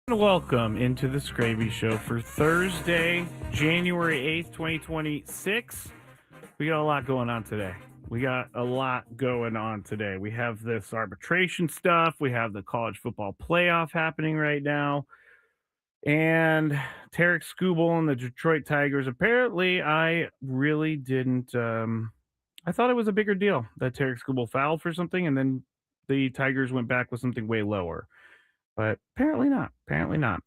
Welcome into the Skraby Show for Thursday, January 8th, 2026. We got a lot going on today. We have this arbitration stuff. We have the college football playoff happening right now. And Tarek Skubal and the Detroit Tigers. Apparently, I really didn't. I thought it was a bigger deal that Tarek Skubal fouled for something, and then the Tigers went back with something way lower. But apparently not. Apparently not.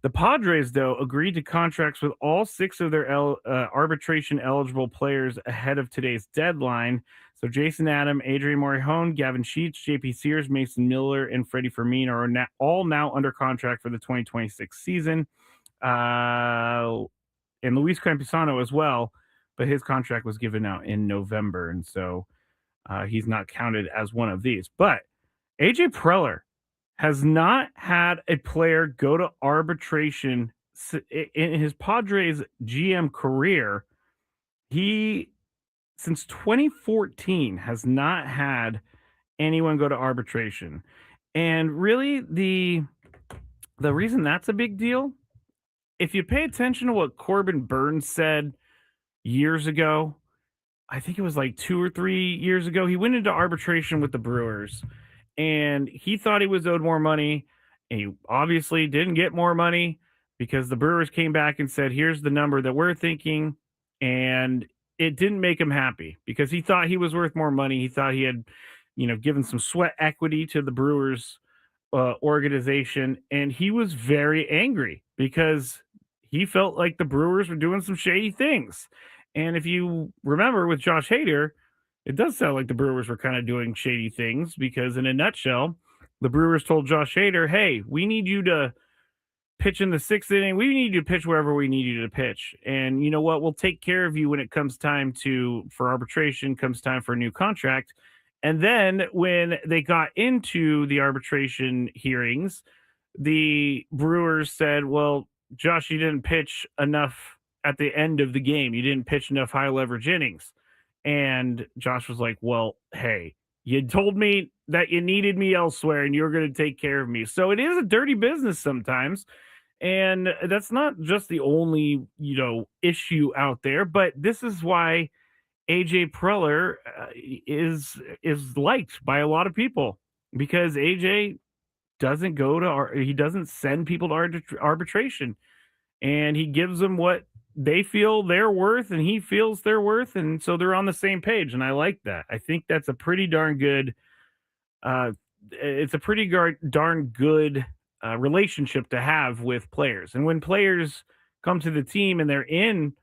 The Padres, though, agreed to contracts with all six of their arbitration eligible players ahead of today's deadline. So Jason Adam, Adrian Morejon, Gavin Sheets, JP Sears, Mason Miller, and Freddie Fermin are all now under contract for the 2026 season. And Luis Campusano as well, but his contract was given out in November, and so he's not counted as one of these. But AJ Preller has not had a player go to arbitration in his Padres GM career. He, since 2014, has not had anyone go to arbitration. And really, the reason that's a big deal, if you pay attention to what Corbin Burns said years ago, I think it was like 2 or 3 years ago, he went into arbitration with the Brewers. And he thought he was owed more money. And he obviously didn't get more money because the Brewers came back and said, here's the number that we're thinking. And it didn't make him happy because he thought he was worth more money. He thought he had, given some sweat equity to the Brewers organization. And he was very angry because he felt like the Brewers were doing some shady things. And if you remember with Josh Hader, it does sound like the Brewers were kind of doing shady things because, in a nutshell, the Brewers told Josh Hader, hey, we need you to pitch in the sixth inning. We need you to pitch wherever we need you to pitch. And you know what? We'll take care of you when it comes time for arbitration, comes time for a new contract. And then when they got into the arbitration hearings, the Brewers said, well, Josh, you didn't pitch enough at the end of the game. You didn't pitch enough high leverage innings. And Josh was like, well, hey, you told me that you needed me elsewhere and you're going to take care of me. So it is a dirty business sometimes. And that's not just the only, issue out there, but this is why AJ Preller is liked by a lot of people because AJ doesn't he doesn't send people to arbitration, and he gives them what they feel they're worth and he feels they're worth, and so they're on the same page, and I like that. I think that's a pretty darn good darn good relationship to have with players. And when players come to the team and they're in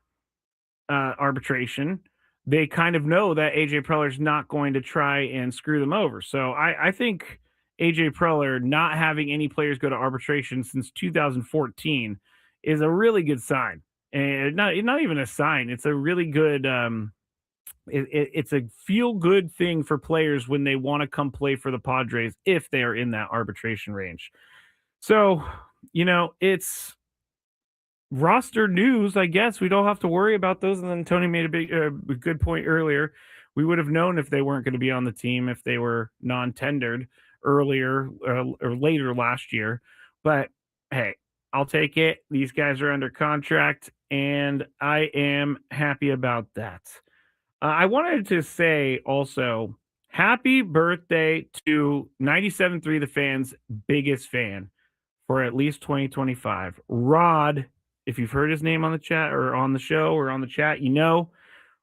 arbitration, they kind of know that AJ Preller's not going to try and screw them over. So I think AJ Preller not having any players go to arbitration since 2014 is a really good sign. And not even a sign. It's a really good it's a feel good thing for players when they want to come play for the Padres if they are in that arbitration range. So, it's roster news, I guess. We don't have to worry about those. And then Tony made a good point earlier. We would have known if they weren't going to be on the team if they were non-tendered earlier or later last year. But hey, I'll take it. These guys are under contract, and I am happy about that. I wanted to say also, happy birthday to 97.3 The Fan's biggest fan for at least 2025. Rod, if you've heard his name on the chat or on the show or on the chat,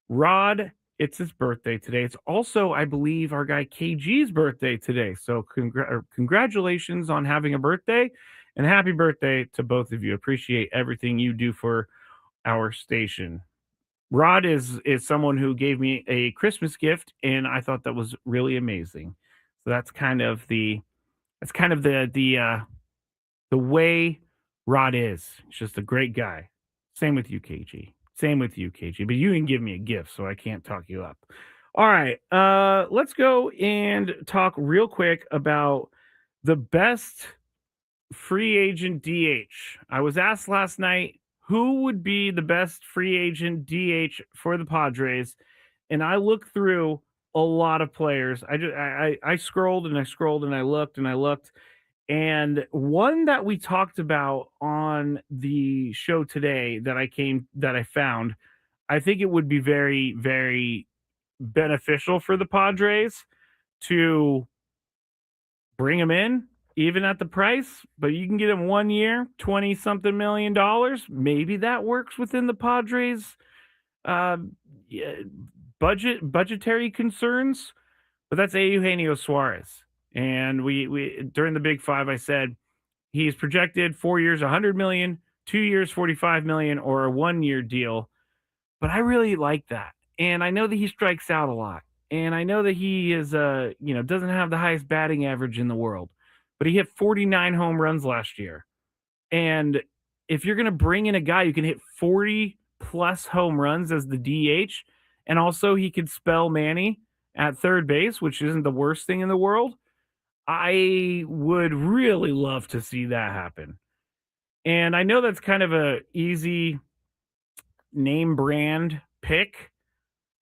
Rod, it's his birthday today. It's also, I believe, our guy KG's birthday today. So congratulations on having a birthday, and happy birthday to both of you. Appreciate everything you do for our station. Rod is someone who gave me a Christmas gift, and I thought that was really amazing. So that's kind of the way Rod is. He's just a great guy. Same with you, KG. But you didn't give me a gift, so I can't talk you up. All right, let's go and talk real quick about the best free agent DH. I was asked last night who would be the best free agent DH for the Padres, and I looked through a lot of players. I scrolled and I scrolled and I looked, And one that we talked about on the show today that I found, I think it would be very, very beneficial for the Padres to bring him in, even at the price, but you can get him 1 year, 20 something million dollars. Maybe that works within the Padres uh, yeah, budgetary concerns, but that's Eugenio Suarez. And we during the Big Five, I said he's projected 4 years, 100 million, 2 years, 45 million, or a 1 year deal. But I really like that. And I know that he strikes out a lot. And I know that he is doesn't have the highest batting average in the world. But he hit 49 home runs last year. And if you're going to bring in a guy who can hit 40 plus home runs as the DH, and also he could spell Manny at third base, which isn't the worst thing in the world, I would really love to see that happen. And I know that's kind of a easy name brand pick,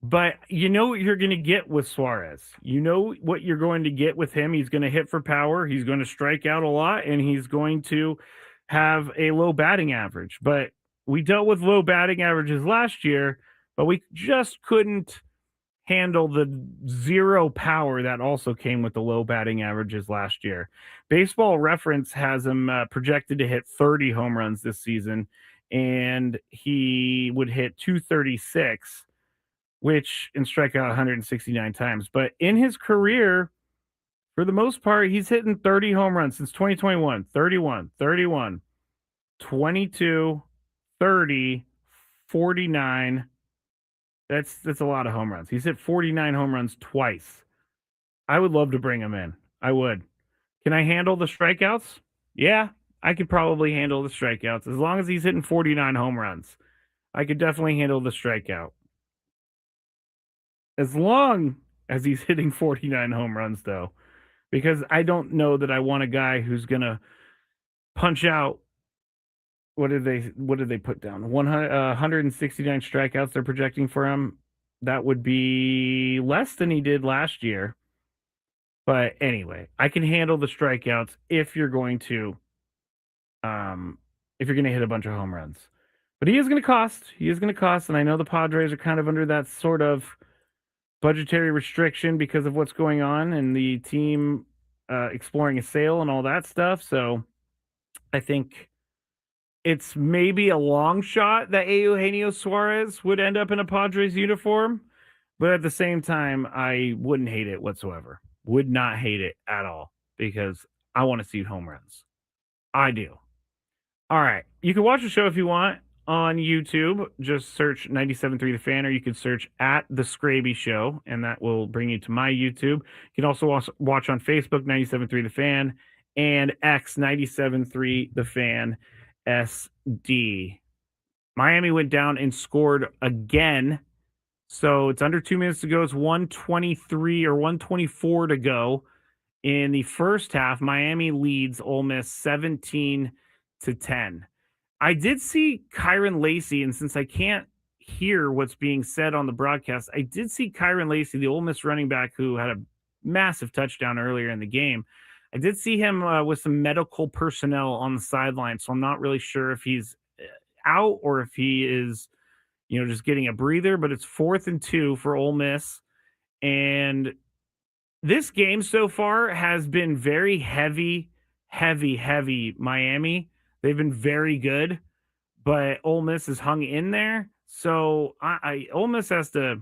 but you know what you're going to get with Suarez. You know what you're going to get with him. He's going to hit for power. He's going to strike out a lot, and he's going to have a low batting average. But we dealt with low batting averages last year, but we just couldn't handle the zero power that also came with the low batting averages last year. Baseball Reference has him projected to hit 30 home runs this season, and he would hit 236, which and strike out 169 times. But in his career, for the most part, he's hitting 30 home runs since 2021, 31, 31, 22, 30, 49. That's a lot of home runs. He's hit 49 home runs twice. I would love to bring him in. I would. Can I handle the strikeouts? Yeah, I could probably handle the strikeouts as long as he's hitting 49 home runs. I could definitely handle the strikeout. As long as he's hitting 49 home runs, though, because I don't know that I want a guy who's going to punch out. What did they put down? 169 strikeouts they're projecting for him. That would be less than he did last year. But anyway, I can handle the strikeouts if you're going to hit a bunch of home runs. But he is going to cost. He is going to cost, and I know the Padres are kind of under that sort of budgetary restriction because of what's going on and the team exploring a sale and all that stuff. So I think it's maybe a long shot that Eugenio Suarez would end up in a Padres uniform, but at the same time, I wouldn't hate it whatsoever. Would not hate it at all because I want to see home runs. I do. All right. You can watch the show if you want on YouTube. Just search 97.3 The Fan, or you can search at The Skraby Show, and that will bring you to my YouTube. You can also watch on Facebook, 97.3 The Fan, and X, 97.3 The Fan SD. Miami went down and scored again. So it's under 2 minutes to go. It's 123 or 124 to go in the first half. Miami leads Ole Miss 17-10. I did see Kyron Lacey, and since I can't hear what's being said on the broadcast, I did see Kyron Lacey, the Ole Miss running back who had a massive touchdown earlier in the game. I did see him with some medical personnel on the sideline, so I'm not really sure if he's out or if he is, just getting a breather. But it's 4th and 2 for Ole Miss, and this game so far has been very heavy Miami. They've been very good, but Ole Miss has hung in there. So Ole Miss has to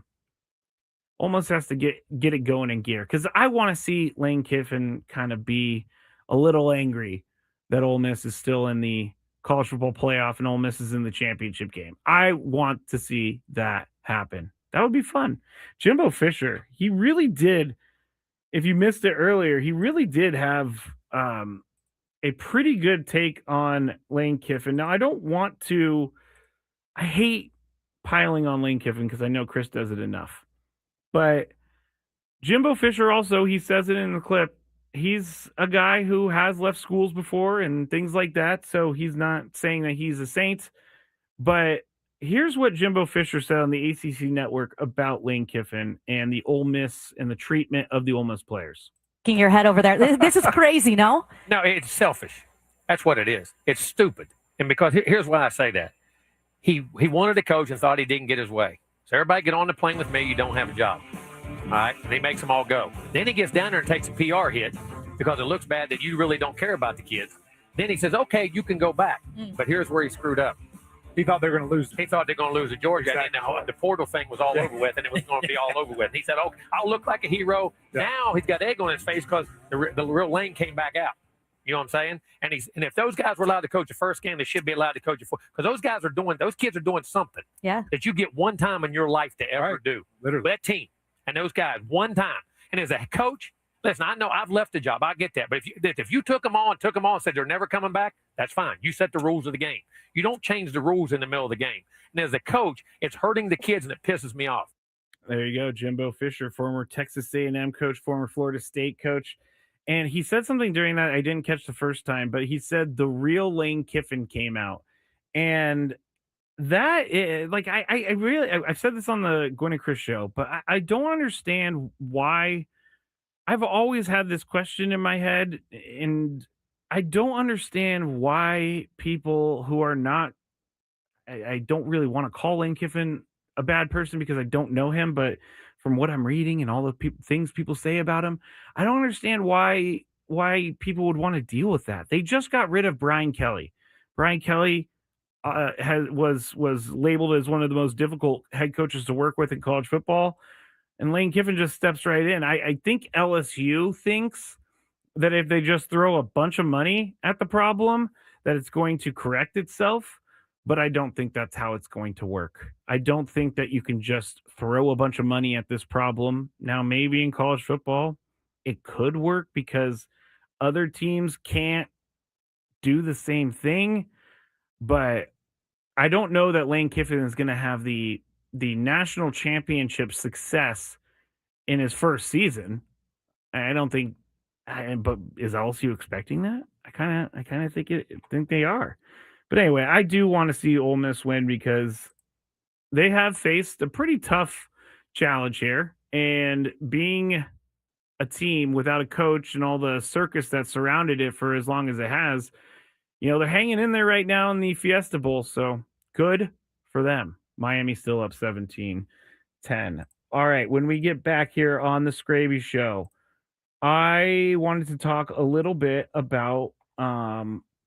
get it going in gear, because I want to see Lane Kiffin kind of be a little angry that Ole Miss is still in the college football playoff and Ole Miss is in the championship game. I want to see that happen. That would be fun. Jimbo Fisher, he really did. If you missed it earlier, he really did have a pretty good take on Lane Kiffin. Now, I hate piling on Lane Kiffin because I know Chris does it enough. But Jimbo Fisher also, he says it in the clip, he's a guy who has left schools before and things like that. So he's not saying that he's a saint. But here's what Jimbo Fisher said on the ACC network about Lane Kiffin and the Ole Miss and the treatment of the Ole Miss players. Your head over there. This is crazy, no? No, it's selfish. That's what it is. It's stupid. And because here's why I say that. He wanted to coach and thought he didn't get his way. So everybody get on the plane with me. You don't have a job. All right? And he makes them all go. Then he gets down there and takes a PR hit because it looks bad that you really don't care about the kids. Then he says, okay, you can go back. But here's where he screwed up. He thought they were going to lose. He thought they were going to lose to Georgia, Exactly. and the portal thing was all over with, and it was going to be all over with. And he said, "Oh, I'll look like a hero." Yeah. Now he's got egg on his face because the real lane came back out. You know what I'm saying? And if those guys were allowed to coach the first game, they should be allowed to coach it because those kids are doing something that you get one time in your life to ever do. Literally. That team and those guys one time. And as a coach, listen, I know I've left the job. I get that. But if you took them on and said they're never coming back, that's fine. You set the rules of the game. You don't change the rules in the middle of the game. And as a coach, it's hurting the kids and it pisses me off. There you go. Jimbo Fisher, former Texas A&M coach, former Florida State coach. And he said something during that I didn't catch the first time, but he said the real Lane Kiffin came out. And that is, like, I've said this on the Gwen and Chris show, but I don't understand why. I've always had this question in my head, and I don't understand why people who are not, I don't really want to call Lane Kiffin a bad person because I don't know him, but from what I'm reading and all the things people say about him, I don't understand why people would want to deal with that. They just got rid of Brian Kelly. Brian Kelly was labeled as one of the most difficult head coaches to work with in college football. And Lane Kiffin just steps right in. I think LSU thinks that if they just throw a bunch of money at the problem, that it's going to correct itself. But I don't think that's how it's going to work. I don't think that you can just throw a bunch of money at this problem. Now, maybe in college football, it could work because other teams can't do the same thing. But I don't know that Lane Kiffin is going to have the national championship success in his first season. I don't think, but is LSU expecting that? I kind of think they are. But anyway, I do want to see Ole Miss win because they have faced a pretty tough challenge here, and being a team without a coach and all the circus that surrounded it for as long as it has, they're hanging in there right now in the Fiesta Bowl. So good for them. Miami still up 17-10. All right, when we get back here on the Skraby Show, I wanted to talk a little bit about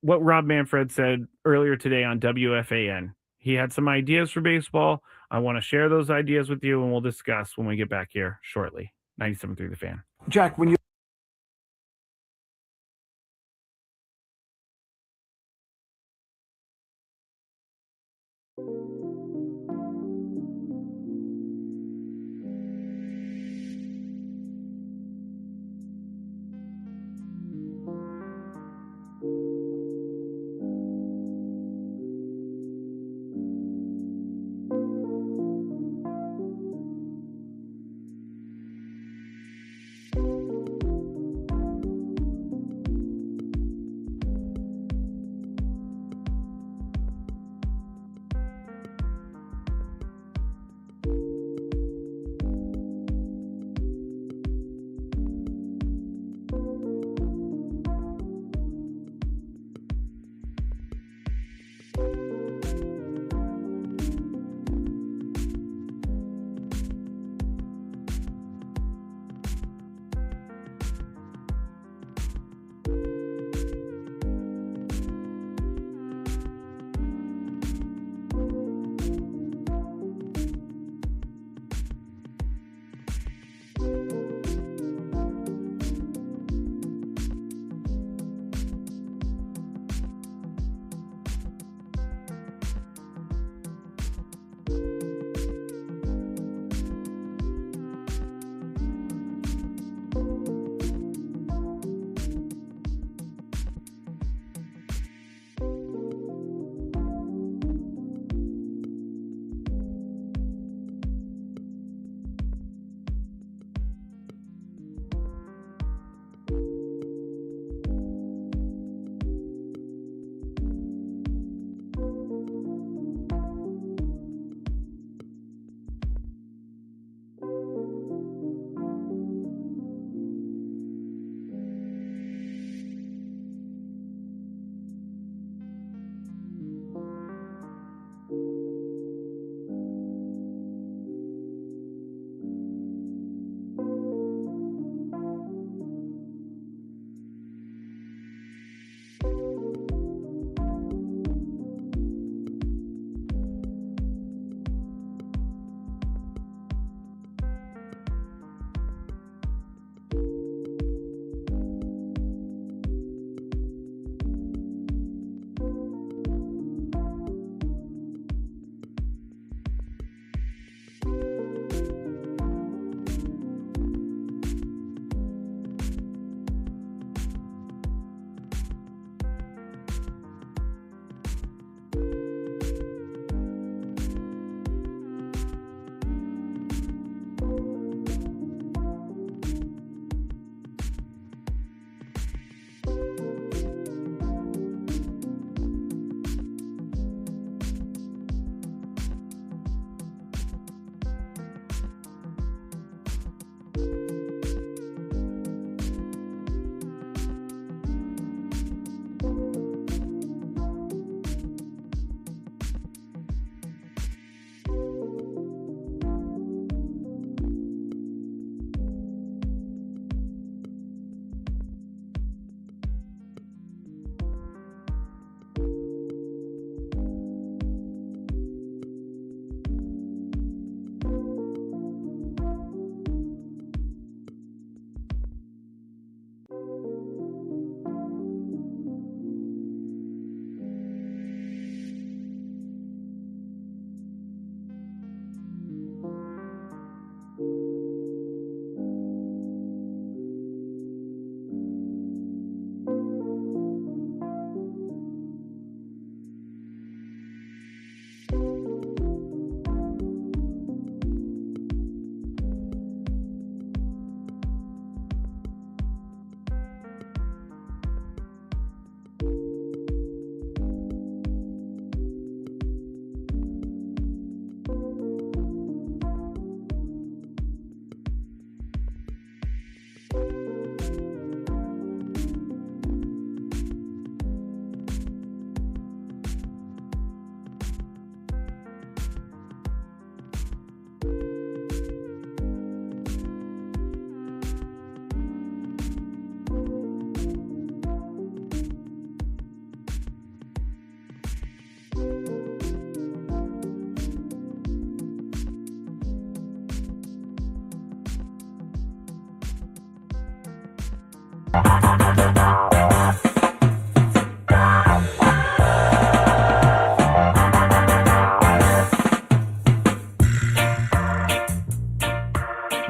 what Rob Manfred said earlier today on WFAN. He had some ideas for baseball. I want to share those ideas with you, and we'll discuss when we get back here shortly. 97.3 The Fan. Jack, when you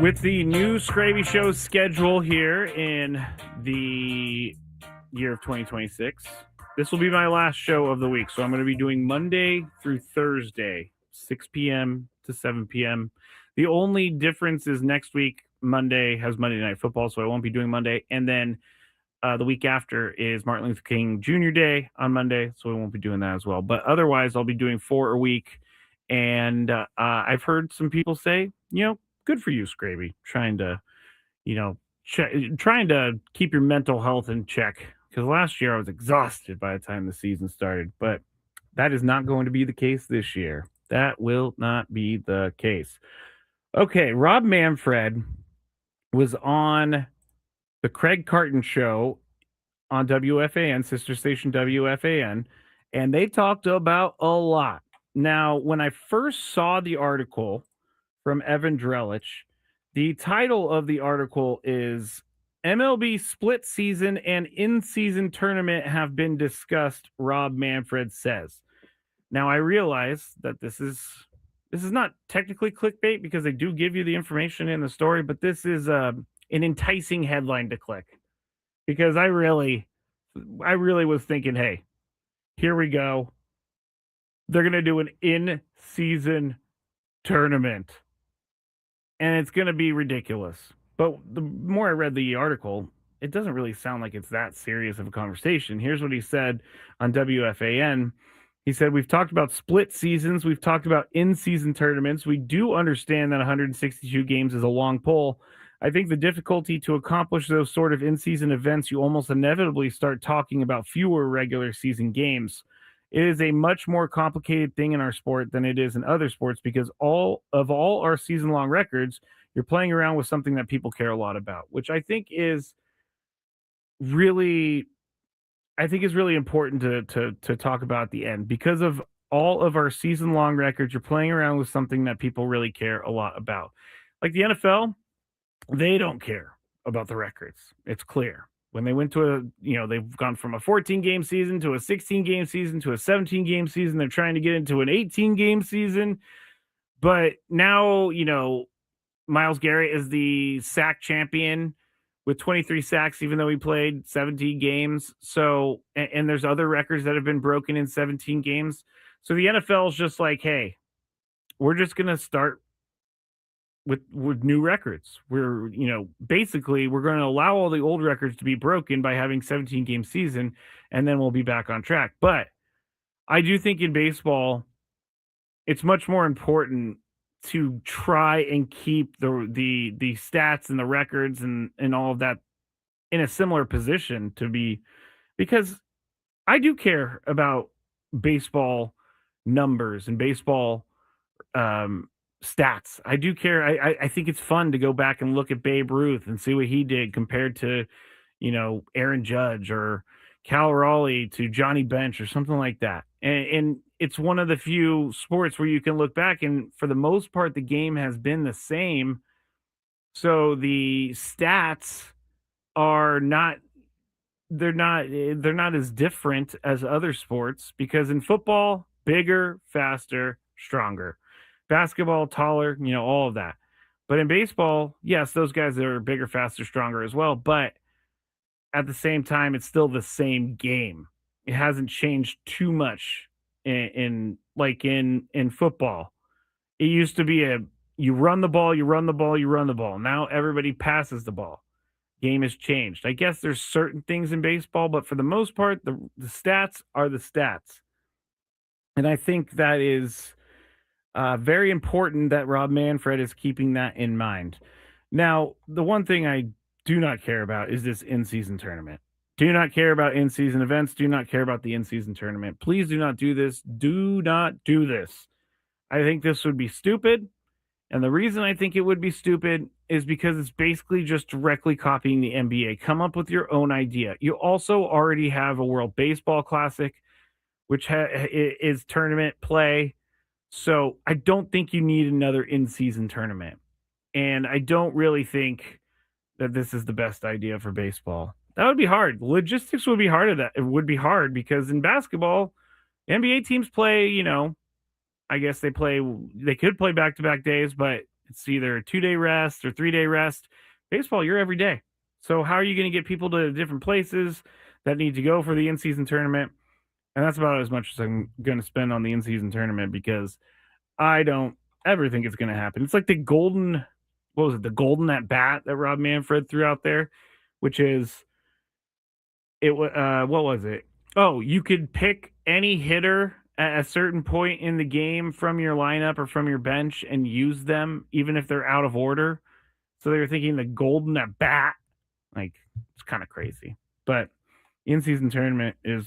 With the new Skraby Show schedule here in the year of 2026, this will be my last show of the week. So I'm going to be doing Monday through Thursday, 6 p.m. to 7 p.m. The only difference is next week, Monday has Monday Night Football, so I won't be doing Monday. And then the week after is Martin Luther King Jr. Day on Monday, so we won't be doing that as well. But otherwise, I'll be doing 4 a week. And I've heard some people say, good for you, Skraby, trying to keep your mental health in check. Because last year I was exhausted by the time the season started, but that is not going to be the case this year. That will not be the case. Okay, Rob Manfred was on the Craig Carton show on WFAN, sister station WFAN, and they talked about a lot. Now, when I first saw the article from Evan Drelich, the title of the article is MLB split season and in-season tournament have been discussed, Rob Manfred says. Now, I realize that this is not technically clickbait because they do give you the information in the story, but this is an enticing headline to click because I really was thinking, hey, here we go. They're going to do an in-season tournament, and it's going to be ridiculous. But the more I read the article, it doesn't really sound like it's that serious of a conversation. Here's what he said on WFAN. He said, we've talked about split seasons. We've talked about in-season tournaments. We do understand that 162 games is a long pull. I think the difficulty to accomplish those sort of in-season events, you almost inevitably start talking about fewer regular season games. It is a much more complicated thing in our sport than it is in other sports because all our season-long records, you're playing around with something that people care a lot about, which I think is really important to talk about at the end. Because of all of our season-long records, you're playing around with something that people really care a lot about. Like the NFL, they don't care about the records. It's clear. When they went to they've gone from a 14-game season to a 16-game season to a 17-game season. They're trying to get into an 18-game season. But now, Myles Garrett is the sack champion with 23 sacks, even though he played 17 games. So, and there's other records that have been broken in 17 games. So the NFL is just like, hey, we're just going to start with new records. We're, basically we're going to allow all the old records to be broken by having 17-game season, and then we'll be back on track. But I do think in baseball, it's much more important to try and keep the stats and the records and all of that in a similar position because I do care about baseball numbers and baseball stats. I do care. I think it's fun to go back and look at Babe Ruth and see what he did compared to, Aaron Judge or Cal Raleigh to Johnny Bench or something like that. And it's one of the few sports where you can look back and for the most part, the game has been the same. So the stats are not as different as other sports because in football, bigger, faster, stronger. Basketball, taller, all of that. But in baseball, yes, those guys are bigger, faster, stronger as well. But at the same time, it's still the same game. It hasn't changed too much in football. It used to be you run the ball, you run the ball, you run the ball. Now everybody passes the ball. Game has changed. I guess there's certain things in baseball, but for the most part, the stats are the stats. And I think that is very important that Rob Manfred is keeping that in mind. Now, the one thing I do not care about is this in-season tournament. Do not care about in-season events. Do not care about the in-season tournament. Please do not do this. Do not do this. I think this would be stupid. And the reason I think it would be stupid is because it's basically just directly copying the NBA. Come up with your own idea. You also already have a World Baseball Classic, which is tournament play. So I don't think you need another in-season tournament. And I don't really think that this is the best idea for baseball. That would be hard. Logistics would be hard of that. It would be hard because in basketball, NBA teams play, I guess they could play back-to-back days, but It's either a 2-day rest or 3-day rest. Baseball, you're every day. So how are you going to get people to different places that need to go for the in-season tournament? And that's about as much as I'm going to spend on the in-season tournament because I don't ever think it's going to happen. It's like the golden, what was it? The golden at bat that Rob Manfred threw out there, which is what was it? Oh, you could pick any hitter at a certain point in the game from your lineup or from your bench and use them even if they're out of order. So they were thinking the golden at bat. Like, it's kind of crazy. But in-season tournament is,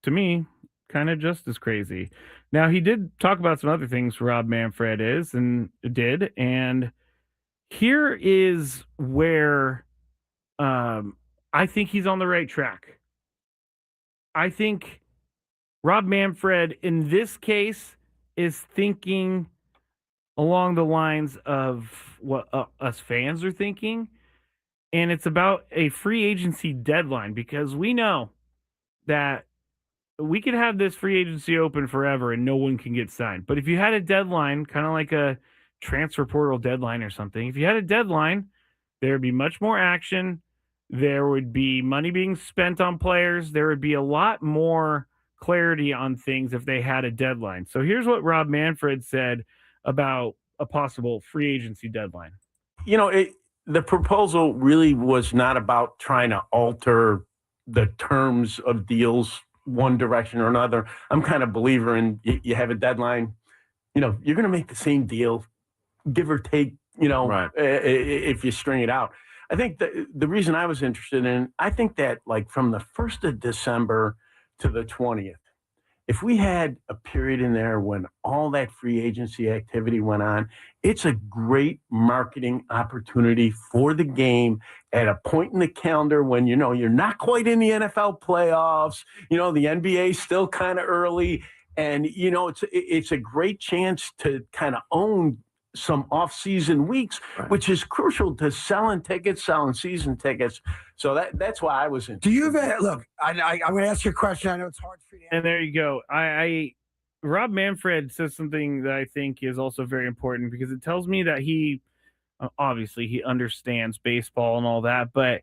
to me, kind of just as crazy. Now, he did talk about some other things Rob Manfred did, and here is where I think he's on the right track. I think Rob Manfred, in this case, is thinking along the lines of what us fans are thinking, and it's about a free agency deadline because we know that we could have this free agency open forever and no one can get signed. But if you had a deadline, kind of like a transfer portal deadline or something, if you had a deadline, there would be much more action. There would be money being spent on players. There would be a lot more clarity on things if they had a deadline. So here's what Rob Manfred said about a possible free agency deadline. The proposal really was not about trying to alter the terms of deals one direction or another. I'm kind of a believer in you have a deadline, you're going to make the same deal, give or take, Right. if you string it out. I think the reason I was interested in, I think that like from the 1st of December to the 20th, if we had a period in there when all that free agency activity went on, it's a great marketing opportunity for the game at a point in the calendar when, you're not quite in the NFL playoffs, the NBA is still kind of early. And, it's a great chance to kind of own some off-season weeks, Right. which is crucial to selling season tickets. So that's why I was interested. Do you have look? I'm going to ask you a question. I know it's hard for you. And there you go. Rob Manfred says something that I think is also very important because it tells me that he obviously he understands baseball and all that, but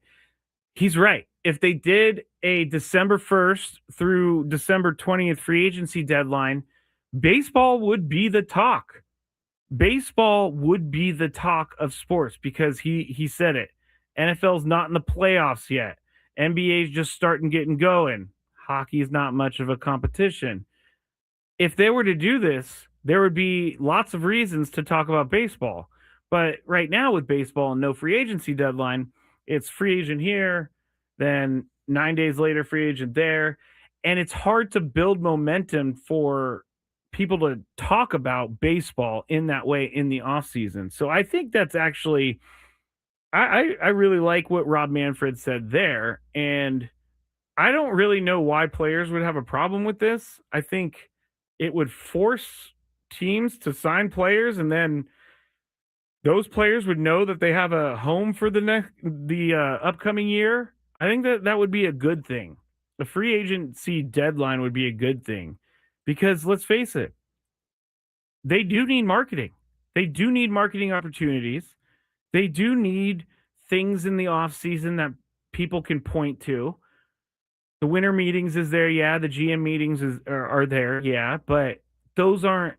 he's right. If they did a December 1st through December 20th free agency deadline, baseball would be the talk. Baseball would be the talk of sports because he said it. NFL's not in the playoffs yet. NBA's just starting getting going. Hockey is not much of a competition. If they were to do this, there would be lots of reasons to talk about baseball. But right now with baseball and no free agency deadline, it's free agent here, then 9 days later, free agent there. And it's hard to build momentum for people to talk about baseball in that way in the offseason. So I think that's actually, I really like what Rob Manfred said there. And I don't really know why players would have a problem with this. I think it would force teams to sign players, and then those players would know that they have a home for the upcoming year. I think that would be a good thing. The free agency deadline would be a good thing because let's face it, they do need marketing. They do need marketing opportunities. They do need things in the off season that people can point to. The winter meetings is there, yeah. The GM meetings are there, yeah. But those aren't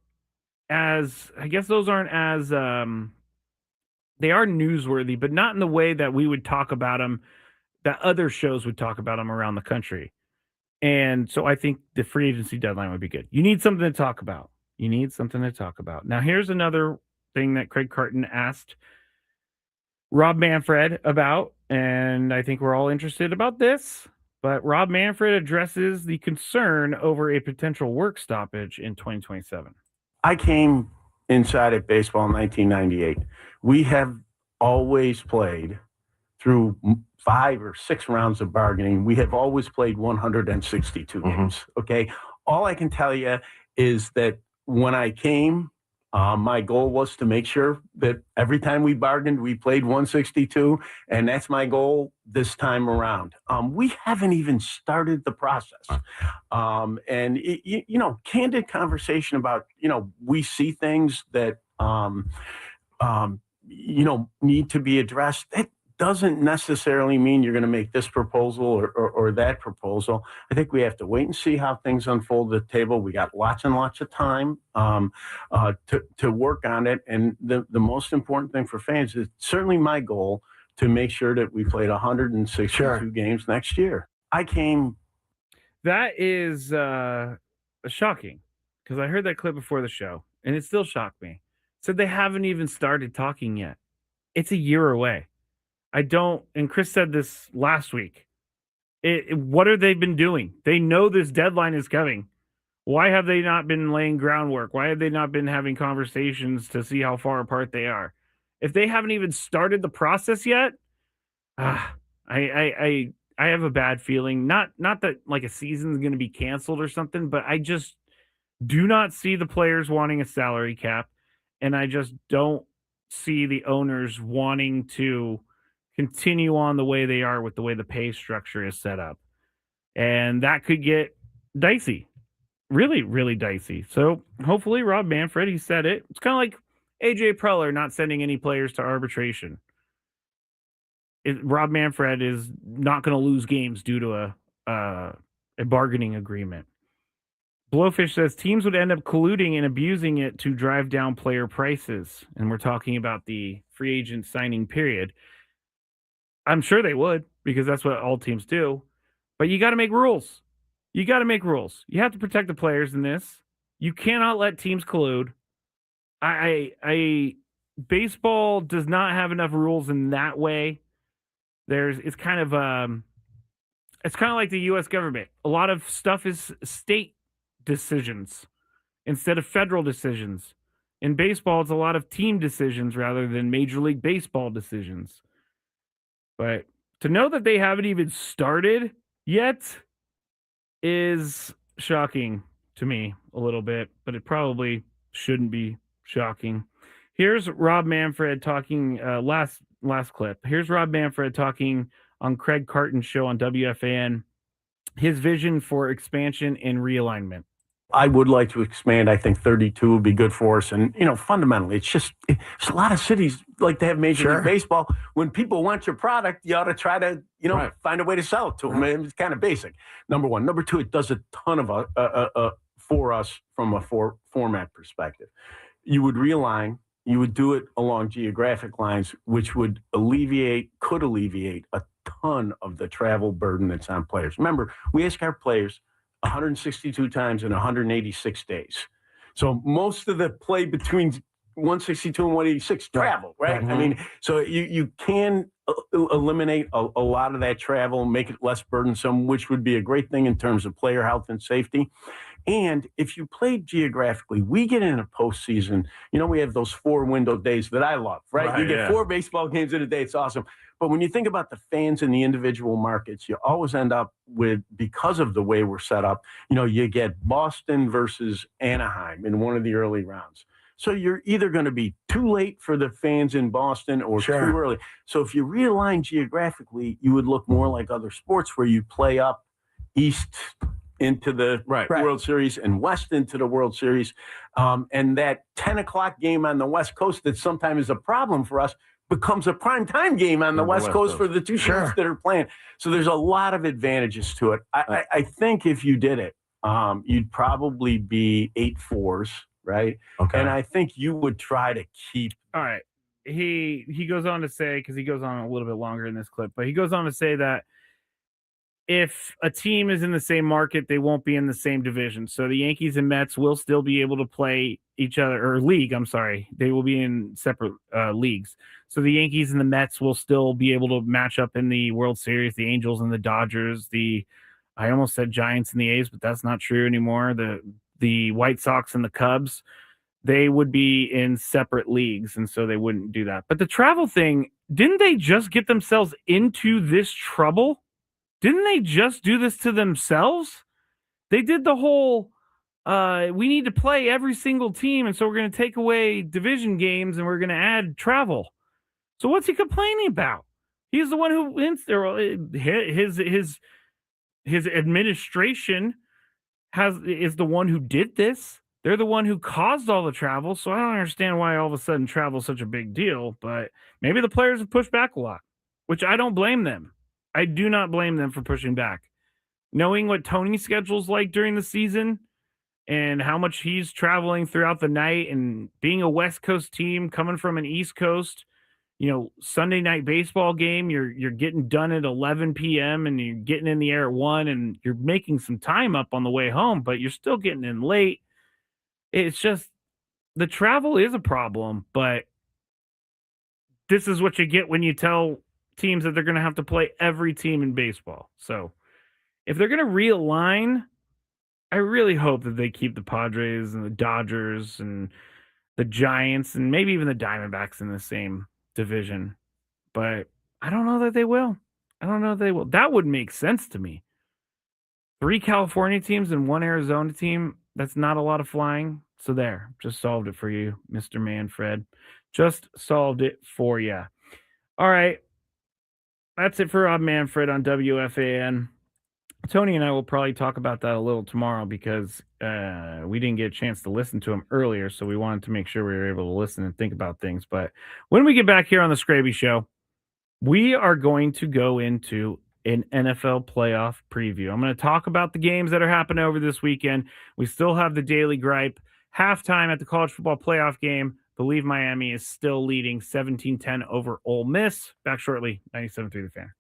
as, they are newsworthy, but not in the way that we would talk about them, that other shows would talk about them around the country. And so I think the free agency deadline would be good. You need something to talk about. Now, here's another thing that Craig Carton asked Rob Manfred about, and I think we're all interested about this. But Rob Manfred addresses the concern over a potential work stoppage in 2027. I came inside at baseball in 1998. We have always played through 5 or 6 rounds of bargaining. We have always played 162 games. Okay. All I can tell you is that when I came, my goal was to make sure that every time we bargained, we played 162, and that's my goal this time around. We haven't even started the process. And, candid conversation about, we see things that need to be addressed. That doesn't necessarily mean you're going to make this proposal or that proposal. I think we have to wait and see how things unfold at the table. We got lots and lots of time to work on it. And the most important thing for fans is certainly my goal to make sure that we played 162 games next year. That is shocking, because I heard that clip before the show, and it still shocked me. Said they haven't even started talking yet. It's a year away. And Chris said this last week. What have they been doing? They know this deadline is coming. Why have they not been laying groundwork? Why have they not been having conversations to see how far apart they are? If they haven't even started the process yet, I have a bad feeling. Not that like a season's going to be canceled or something, but I just do not see the players wanting a salary cap, and I just don't see the owners wanting to continue on the way they are with the way the pay structure is set up. And that could get dicey. Really, really dicey. So hopefully Rob Manfred, he said it. It's kind of like AJ Preller not sending any players to arbitration. Rob Manfred is not going to lose games due to a bargaining agreement. Blowfish says teams would end up colluding and abusing it to drive down player prices. And we're talking about the free agent signing period. I'm sure they would, because that's what all teams do. But you got to make rules. You got to make rules. You have to protect the players in this. You cannot let teams collude. Baseball does not have enough rules in that way. It's kind of like the U.S. government. A lot of stuff is state decisions instead of federal decisions. In baseball, it's a lot of team decisions rather than Major League Baseball decisions. But to know that they haven't even started yet is shocking to me a little bit, but it probably shouldn't be shocking. Here's Rob Manfred talking, last clip. Here's Rob Manfred talking on Craig Carton's show on WFAN, his vision for expansion and realignment. I would like to expand. I think 32 would be good for us. And, fundamentally, it's a lot of cities like to have Major League Baseball. When people want your product, you ought to try to, find a way to sell it to them. It's kind of basic. Number one. Number two, it does a ton of for us from a format perspective. You would realign. You would do it along geographic lines, which could alleviate a ton of the travel burden that's on players. Remember, we ask our players 162 times in 186 days. So most of the play between 162 and 186 travel, right? Mm-hmm. I mean, so you can eliminate a lot of that travel, make it less burdensome, which would be a great thing in terms of player health and safety. And if you play geographically, we get in a postseason, we have those 4 window days that I love, right? You get 4 baseball games in a day. It's awesome. But when you think about the fans in the individual markets, you always end up with, because of the way we're set up, you get Boston versus Anaheim in one of the early rounds. So you're either going to be too late for the fans in Boston or too early. So if you realign geographically, you would look more like other sports where you play up east into the World Series and west into the World Series. And that 10 o'clock game on the West Coast that sometimes is a problem for us becomes a primetime game on the West Coast for the two teams that are playing. So there's a lot of advantages to it. I think if you did it, you'd probably be 8-4s, right? Okay. And I think you would try to keep. All right. He goes on to say, because he goes on a little bit longer in this clip, but he goes on to say that if a team is in the same market, they won't be in the same division. So the Yankees and Mets will still be able to play each other, or league, I'm sorry. They will be in separate leagues. So the Yankees and the Mets will still be able to match up in the World Series, the Angels and the Dodgers, I almost said Giants and the A's, but that's not true anymore. The White Sox and the Cubs, they would be in separate leagues, and so they wouldn't do that. But the travel thing, didn't they just get themselves into this trouble? Didn't they just do this to themselves? They did the whole, we need to play every single team, and so we're going to take away division games, and we're going to add travel. So what's he complaining about? He's the one who his administration is the one who did this. They're the one who caused all the travel, so I don't understand why all of a sudden travel is such a big deal, but maybe the players have pushed back a lot, which I don't blame them. I do not blame them for pushing back. Knowing what Tony's schedule's like during the season and how much he's traveling throughout the night and being a West Coast team coming from an East Coast, Sunday night baseball game, you're getting done at 11 p.m. and you're getting in the air at 1 and you're making some time up on the way home, but you're still getting in late. It's just the travel is a problem, but this is what you get when you tell teams that they're going to have to play every team in baseball. So if they're going to realign, I really hope that they keep the Padres and the Dodgers and the Giants and maybe even the Diamondbacks in the same division. But I don't know that they will. That would make sense to me. 3 California teams and 1 Arizona team. That's not a lot of flying. So there, just solved it for you, Mr. Manfred. Just solved it for you. All right. That's it for Rob Manfred on WFAN. Tony and I will probably talk about that a little tomorrow because we didn't get a chance to listen to him earlier, so we wanted to make sure we were able to listen and think about things. But when we get back here on the Skraby Show, we are going to go into an NFL playoff preview. I'm going to talk about the games that are happening over this weekend. We still have the Daily Gripe. Halftime at the college football playoff game. Believe Miami is still leading 17-10 over Ole Miss. Back shortly, 97.3 The Fan.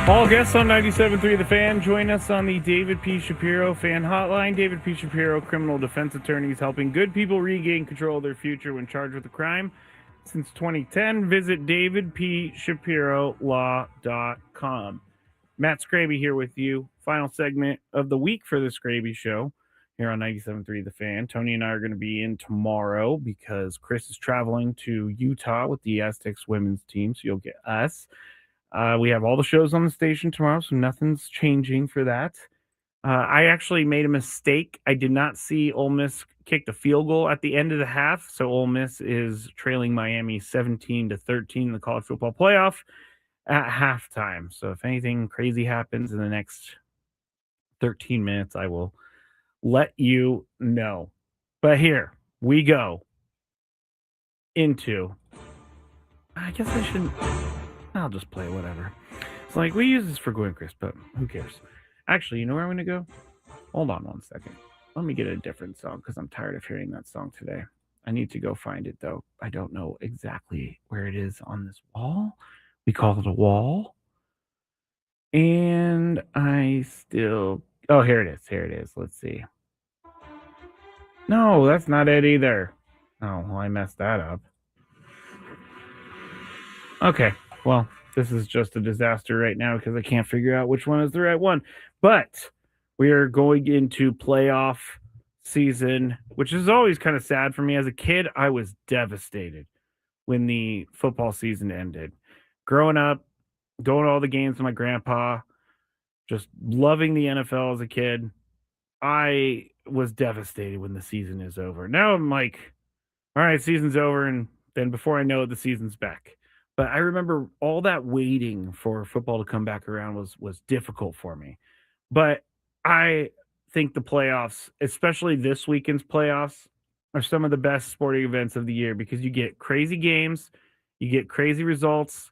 All guests on 97.3 The Fan, join us on the David P. Shapiro Fan Hotline. David P. Shapiro, criminal defense attorneys helping good people regain control of their future when charged with a crime. Since 2010, visit davidpshapirolaw.com. Matt Skraby here with you. Final segment of the week for the Skraby Show here on 97.3 The Fan. Tony and I are going to be in tomorrow because Chris is traveling to Utah with the Aztecs women's team, so you'll get us. We have all the shows on the station tomorrow, so nothing's changing for that. I actually made a mistake. I did not see Ole Miss kick the field goal at the end of the half, so Ole Miss is trailing Miami 17-13 in the college football playoff at halftime. So if anything crazy happens in the next 13 minutes, I will let you know. But here we go into, I guess I shouldn't, I'll just play whatever. It's like we use this for Gwen Chris, but who cares? Actually, you know where I'm going to go? Hold on one second. Let me get a different song because I'm tired of hearing that song today. I need to go find it, though. I don't know exactly where it is on this wall. We call it a wall. And I still... Oh, here it is. Here it is. Let's see. No, that's not it either. Oh, well, I messed that up. Okay, well, this is just a disaster right now because I can't figure out which one is the right one. But we are going into playoff season, which is always kind of sad for me. As a kid, I was devastated when the football season ended. Growing up, going to all the games with my grandpa, just loving the NFL as a kid, I was devastated when the season is over. Now I'm like, all right, season's over, and then before I know it, the season's back. But I remember all that waiting for football to come back around was difficult for me. But I think the playoffs, especially this weekend's playoffs, are some of the best sporting events of the year because you get crazy games, you get crazy results,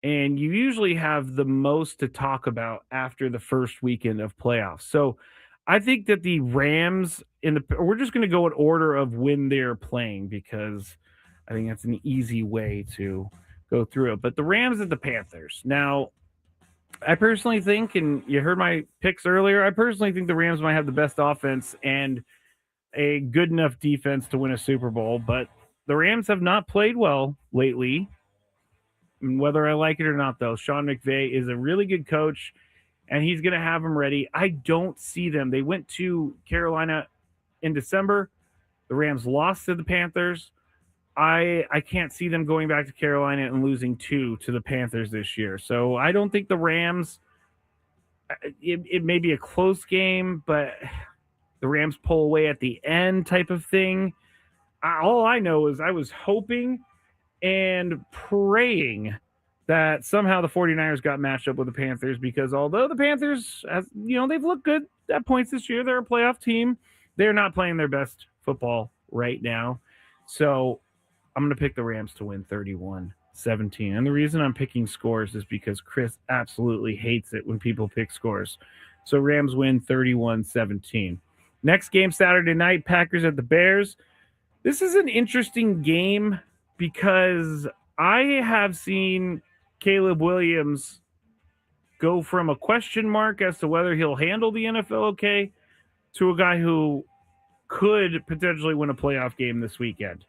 and you usually have the most to talk about after the first weekend of playoffs. So I think that the Rams we're just going to go in order of when they're playing because I think that's an easy way to go through it. But the Rams and the Panthers. Now, I personally think, and you heard my picks earlier, I personally think the Rams might have the best offense and a good enough defense to win a Super Bowl, but the Rams have not played well lately. Whether I like it or not, though, Sean McVay is a really good coach, and he's going to have them ready. I don't see them. They went to Carolina in December. The Rams lost to the Panthers. I can't see them going back to Carolina and losing 2 to the Panthers this year. So I don't think the Rams, it may be a close game, but the Rams pull away at the end type of thing. All I know is I was hoping and praying that somehow the 49ers got matched up with the Panthers because although the Panthers, they've looked good at points this year, they're a playoff team, they're not playing their best football right now. So I'm going to pick the Rams to win 31-17. And the reason I'm picking scores is because Chris absolutely hates it when people pick scores. So Rams win 31-17. Next game Saturday night, Packers at the Bears. This is an interesting game because I have seen Caleb Williams go from a question mark as to whether he'll handle the NFL okay to a guy who could potentially win a playoff game this weekend.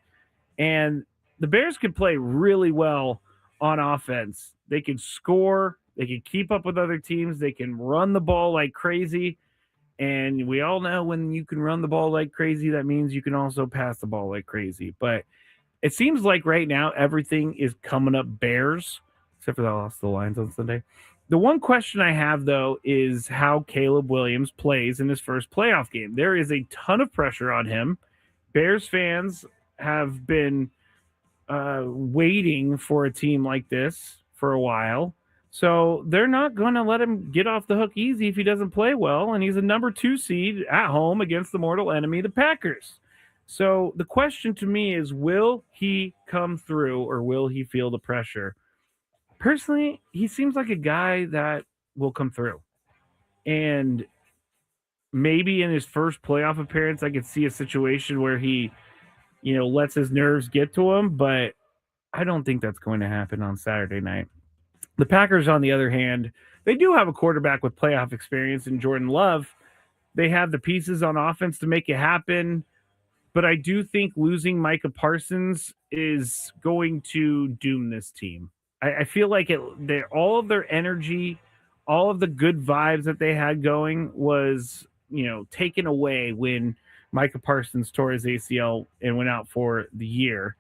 And the Bears could play really well on offense. They could score. They could keep up with other teams. They can run the ball like crazy. And we all know when you can run the ball like crazy, that means you can also pass the ball like crazy. But it seems like right now everything is coming up Bears, except for they lost the Lions on Sunday. The one question I have, though, is how Caleb Williams plays in his first playoff game. There is a ton of pressure on him. Bears fans have been waiting for a team like this for a while. So they're not going to let him get off the hook easy if he doesn't play well. And he's a number 2 seed at home against the mortal enemy, the Packers. So the question to me is, will he come through or will he feel the pressure? Personally, he seems like a guy that will come through. And maybe in his first playoff appearance, I could see a situation where he, lets his nerves get to him, but I don't think that's going to happen on Saturday night. The Packers, on the other hand, they do have a quarterback with playoff experience in Jordan Love. They have the pieces on offense to make it happen. But I do think losing Micah Parsons is going to doom this team. I feel like all of their energy, all of the good vibes that they had going was, taken away when Micah Parsons tore his ACL and went out for the year.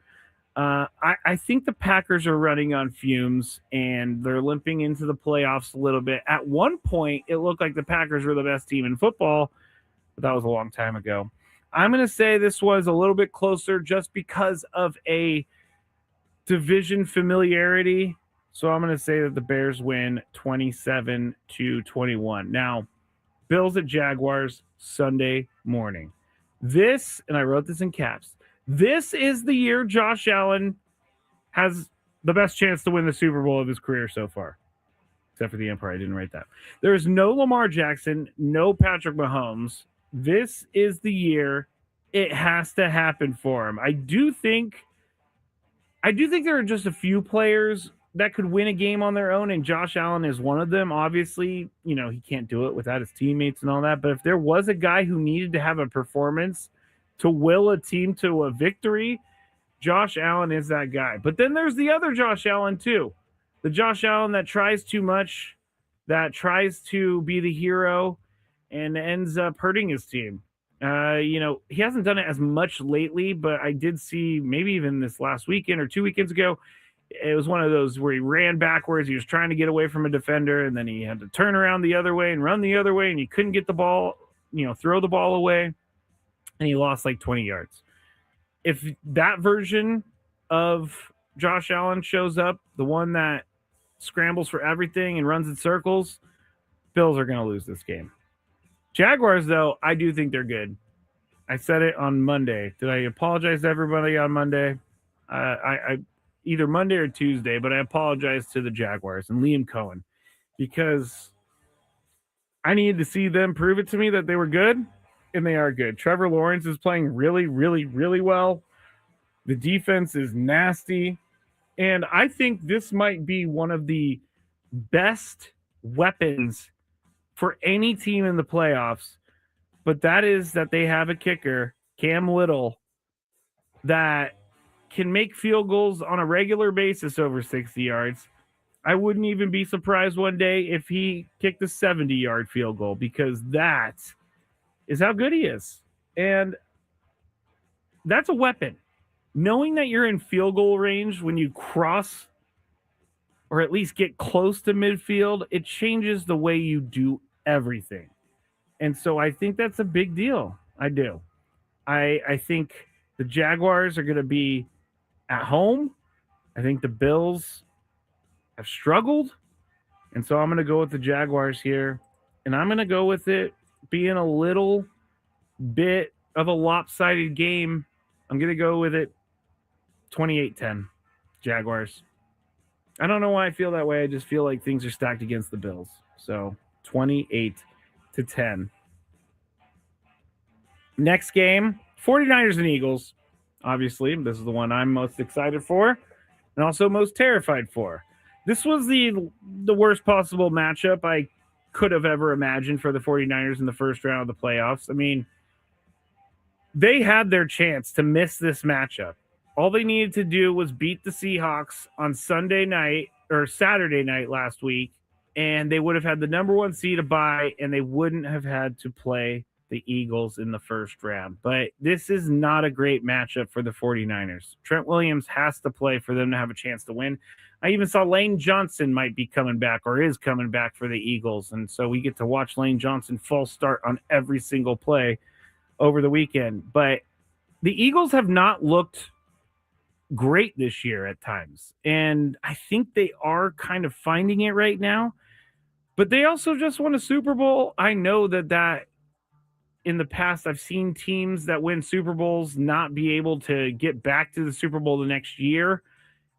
I think the Packers are running on fumes and they're limping into the playoffs a little bit. At one point, it looked like the Packers were the best team in football, but that was a long time ago. I'm going to say this was a little bit closer just because of a division familiarity. So I'm going to say that the Bears win 27-21. Now, Bills at Jaguars Sunday morning. This, and I wrote this in caps, this is the year Josh Allen has the best chance to win the Super Bowl of his career so far. Except for the Empire. I didn't write that. There is no Lamar Jackson, no Patrick Mahomes. This is the year it has to happen for him. I do think there are just a few players that could win a game on their own, and Josh Allen is one of them. Obviously, he can't do it without his teammates and all that, but if there was a guy who needed to have a performance to will a team to a victory, Josh Allen is that guy. But then there's the other Josh Allen too. The Josh Allen that tries too much, that tries to be the hero, and ends up hurting his team. He hasn't done it as much lately, but I did see maybe even this last weekend or 2 weekends ago, it was one of those where he ran backwards. He was trying to get away from a defender, and then he had to turn around the other way and run the other way, and he couldn't get the ball, throw the ball away, and he lost like 20 yards. If that version of Josh Allen shows up, the one that scrambles for everything and runs in circles, Bills are going to lose this game. Jaguars, though, I do think they're good. I said it on Monday. Did I apologize to everybody on Monday? I either Monday or Tuesday, but I apologize to the Jaguars and Liam Cohen because I needed to see them prove it to me that they were good, and they are good. Trevor Lawrence is playing really, really, really well. The defense is nasty, and I think this might be one of the best weapons for any team in the playoffs, but that is that they have a kicker, Cam Little, that can make field goals on a regular basis over 60 yards. I wouldn't even be surprised one day if he kicked a 70-yard field goal because that is how good he is. And that's a weapon. Knowing that you're in field goal range when you cross or at least get close to midfield, it changes the way you do everything. And so I think that's a big deal. I do. I think the Jaguars are going to be at home. I think the Bills have struggled. And so I'm going to go with the Jaguars here. And I'm going to go with it being a little bit of a lopsided game. I'm going to go with it 28-10 Jaguars. I don't know why I feel that way. I just feel like things are stacked against the Bills. So 28-10. Next game, 49ers and Eagles. Obviously, this is the one I'm most excited for and also most terrified for. This was the worst possible matchup I could have ever imagined for the 49ers in the first round of the playoffs. I mean, they had their chance to miss this matchup. All they needed to do was beat the Seahawks on Sunday night or Saturday night last week, and they would have had the number one seed to bye, and they wouldn't have had to play the Eagles in the first round. But this is not a great matchup for the 49ers. Trent Williams has to play for them to have a chance to win. I even saw Lane Johnson might be coming back or is coming back for the Eagles. And so we get to watch Lane Johnson false start on every single play over the weekend. But the Eagles have not looked great this year at times. And I think they are kind of finding it right now. But they also just won a Super Bowl. I know that in the past, I've seen teams that win Super Bowls not be able to get back to the Super Bowl the next year.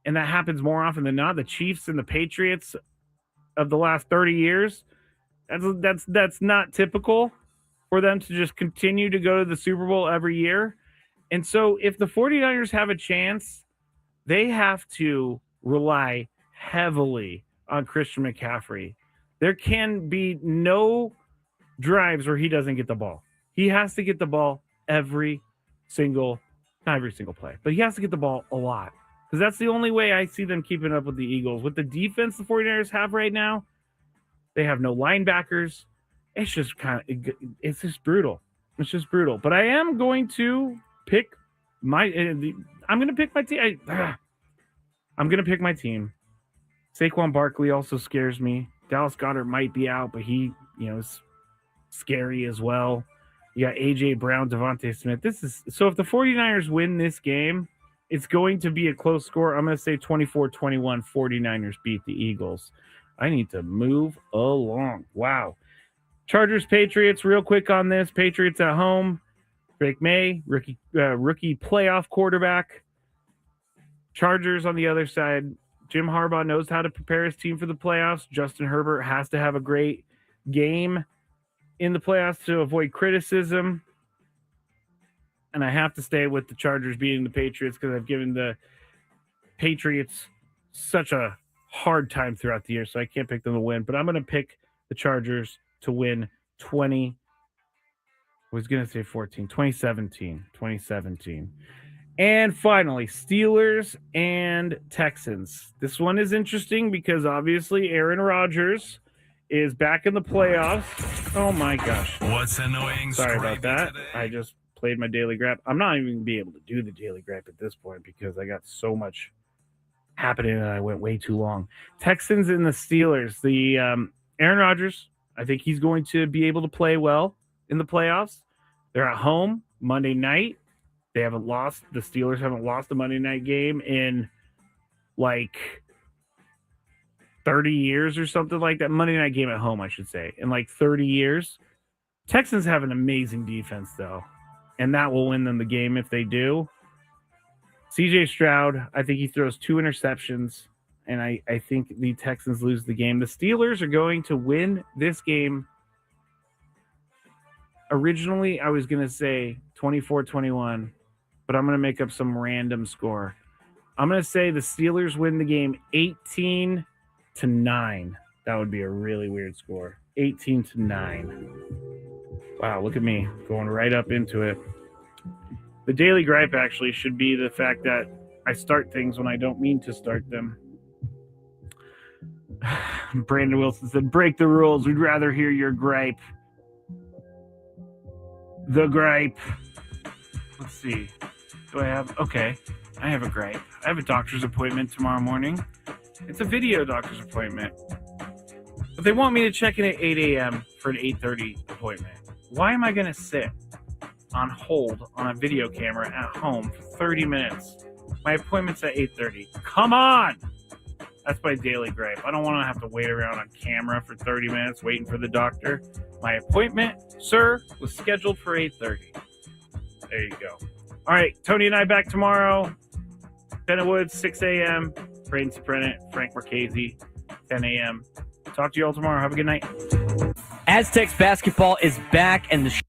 And that happens more often than not. The Chiefs and the Patriots of the last 30 years, that's not typical for them to just continue to go to the Super Bowl every year. And so if the 49ers have a chance, they have to rely heavily on Christian McCaffrey. There can be no drives where he doesn't get the ball. He has to get the ball not every single play, but he has to get the ball a lot because that's the only way I see them keeping up with the Eagles. With the defense the 49ers have right now, they have no linebackers. It's just brutal. It's just brutal. But I am going to pick I'm going to pick my team. I'm going to pick my team. Saquon Barkley also scares me. Dallas Goedert might be out, but he, is scary as well. You got A.J. Brown, Devontae Smith. So if the 49ers win this game, it's going to be a close score. I'm going to say 24-21, 49ers beat the Eagles. I need to move along. Wow. Chargers, Patriots, real quick on this. Patriots at home. Drake May, rookie playoff quarterback. Chargers on the other side. Jim Harbaugh knows how to prepare his team for the playoffs. Justin Herbert has to have a great game in the playoffs to avoid criticism. And I have to stay with the Chargers beating the Patriots because I've given the Patriots such a hard time throughout the year, so I can't pick them to win. But I'm going to pick the Chargers to win 2017. And finally, Steelers and Texans. This one is interesting because obviously Aaron Rodgers is back in the playoffs. Oh my gosh. What's annoying? Sorry about that. Today? I just played my daily gripe. I'm not even going to be able to do the daily gripe at this point because I got so much happening and I went way too long. Texans and the Steelers. The Aaron Rodgers, I think he's going to be able to play well in the playoffs. They're at home Monday night. They haven't lost. The Steelers haven't lost a Monday night game in like 30 years or something like that. Monday night game at home, I should say, in like 30 years. Texans have an amazing defense, though, and that will win them the game if they do. CJ Stroud, I think he throws 2 interceptions, and I think the Texans lose the game. The Steelers are going to win this game. Originally, I was going to say 24-21, but I'm going to make up some random score. I'm going to say the Steelers win the game 18-9. That would be a really weird score. 18-9. Wow, look at me going right up into it. The daily gripe actually should be the fact that I start things when I don't mean to start them. Brandon Wilson said, break the rules. We'd rather hear your gripe. The gripe. Let's see. I have a gripe. I have a doctor's appointment tomorrow morning. It's a video doctor's appointment. But they want me to check in at 8 a.m. for an 8:30 appointment. Why am I going to sit on hold on a video camera at home for 30 minutes? My appointment's at 8:30. Come on! That's my daily gripe. I don't want to have to wait around on camera for 30 minutes waiting for the doctor. My appointment, sir, was scheduled for 8:30. There you go. All right, Tony and I back tomorrow. Bennett Woods, 6 a.m. Braden Soprennett, Frank Marchese, 10 a.m. Talk to you all tomorrow. Have a good night. Aztecs basketball is back, and the